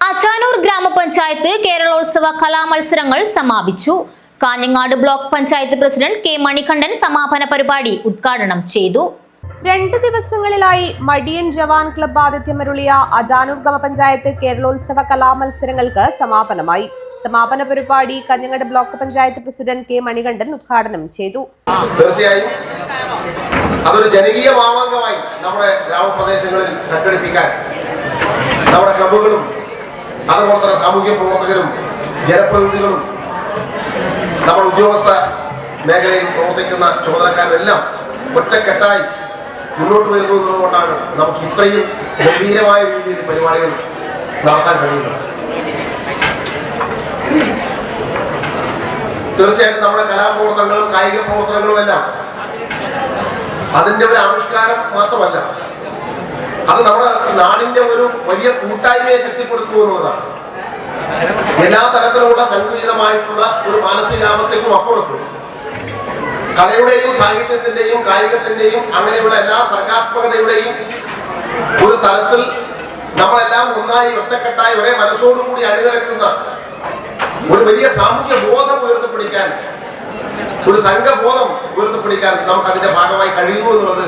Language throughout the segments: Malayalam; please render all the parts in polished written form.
അജാനൂർ ഗ്രാമപഞ്ചായത്ത് കേരളോത്സവ കലാമത്സരങ്ങൾ സമാപിച്ചു. Kanhangad block panchayat president K Manikandan സമാപന പരിപാടി ഉദ്ഘാടനം ചെയ്തു. 2 ദിവസങ്ങളിലായി മടിയൻ ജവാൻ ക്ലബ്ബ് ആതിഥ്യമരുളിയ അജാനൂർ ഗ്രാമപഞ്ചായത്ത് കേരളോത്സവ കലാമത്സരങ്ങൾക്ക് സമാപനമായി. സമാപന പരിപാടി Kanhangad block panchayat president K Manikandan ഉദ്ഘാടനം ചെയ്തു. തീർച്ചയായും അതൊരു ജനകീയ മാമാങ്കമായി നമ്മുടെ ഗ്രാമപ്രദേശങ്ങളിൽ സംഘടിപ്പിക്കാൻ നമ്മുടെ ക്ലബ്ബുകളും അതുപോലെ തന്നെ സാമൂഹ്യ പ്രവർത്തകരും ജനപ്രതിനിധികളും നമ്മുടെ ഉദ്യോഗസ്ഥ മേഖലയിൽ പ്രവർത്തിക്കുന്ന ചുമതലക്കാരെല്ലാം ഒറ്റക്കെട്ടായി മുന്നോട്ട് വരുന്നു എന്നതുകൊണ്ടാണ് നമുക്ക് ഇത്രയും ഗംഭീരമായ രീതിയിൽ പരിപാടികൾ നടത്താൻ കഴിയുന്നത്. തീർച്ചയായിട്ടും നമ്മുടെ കലാപ്രവർത്തനങ്ങളും കായിക പ്രവർത്തനങ്ങളും എല്ലാം അതിൻ്റെ ഒരു ആവിഷ്കാരം മാത്രമല്ല, അത് നമ്മുടെ നാടിന്റെ ഒരു വലിയ കൂട്ടായ്മയെ ശക്തിപ്പെടുത്തുന്നു എന്നുള്ളതാണ്. എല്ലാ തരത്തിലുള്ള സങ്കുചിതമായിട്ടുള്ള ഒരു മാനസികാവസ്ഥയ്ക്കും അപ്പുറത്ത് കലയുടെയും സാഹിത്യത്തിന്റെയും കായികത്തിന്റെയും അങ്ങനെയുള്ള എല്ലാ സർഗാത്മകതയുടെയും ഒരു തലത്തിൽ നമ്മളെല്ലാം ഒന്നായി ഒറ്റക്കെട്ടായി ഒരേ മനസ്സോടുകൂടി അണിനിരക്കുന്ന ഒരു വലിയ സാമൂഹ്യ ബോധം ഉയർത്തിപ്പിടിക്കാൻ, ഒരു സംഘബോധം ഉയർത്തിപ്പിടിക്കാൻ നമുക്ക് അതിന്റെ ഭാഗമായി കഴിയുന്നു എന്നുള്ളത്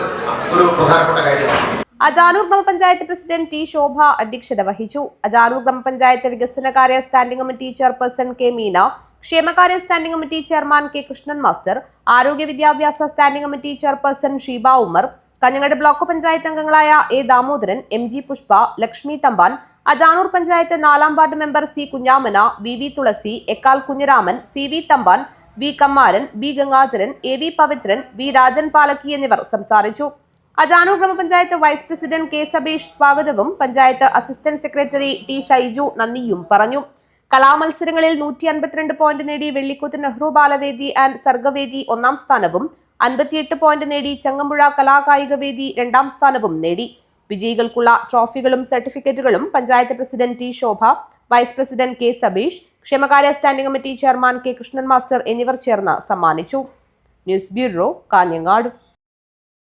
ഒരു പ്രധാനപ്പെട്ട കാര്യമാണ്. അജാനൂർ ഗ്രാമപഞ്ചായത്ത് പ്രസിഡന്റ് ടി ശോഭ അധ്യക്ഷത വഹിച്ചു. അജാനൂർ ഗ്രാമപഞ്ചായത്ത് വികസനകാര്യ standing committee chairperson K Meena, ക്ഷേമകാര്യ standing committee chairman K Krishnan master, ആരോഗ്യ വിദ്യാഭ്യാസ standing committee chairperson Sheeba Umar, Kanhangad block panchayat അംഗങ്ങളായ A Damodaran, M G Pushpa, Lakshmi Thampan, Ajanur panchayat 4-ാം ward member C Kunhamana, V V Thulasi, Ekkal Kunhiraman, C V Thampan, V Kammaran, B Gangadharan, A V Pavithran, V Rajan Palakki എന്നിവർ സംസാരിച്ചു. അജാനൂർ ഗ്രാമപഞ്ചായത്ത് വൈസ് പ്രസിഡന്റ് കെ സബീഷ് സ്വാഗതവും panchayat assistant secretary T Shaiju നന്ദിയും പറഞ്ഞു. കലാമത്സരങ്ങളിൽ 152 പോയിന്റ് നേടി വെള്ളിക്കുത്ത് നെഹ്റു ബാലവേദി ആൻഡ് സർഗവേദി 1-ാം സ്ഥാനവും 58 പോയിന്റ് നേടി ചങ്ങമ്പുഴ കലാകായികവേദി 2-ാം സ്ഥാനവും നേടി. വിജയികൾക്കുള്ള ട്രോഫികളും സർട്ടിഫിക്കറ്റുകളും പഞ്ചായത്ത് പ്രസിഡന്റ് ടി ശോഭ, വൈസ് പ്രസിഡന്റ് കെ സബീഷ്, ക്ഷേമകാര്യ standing committee chairman K Krishnan master എന്നിവർ ചേർന്ന് സമ്മാനിച്ചു. News bureau, Kanhangad.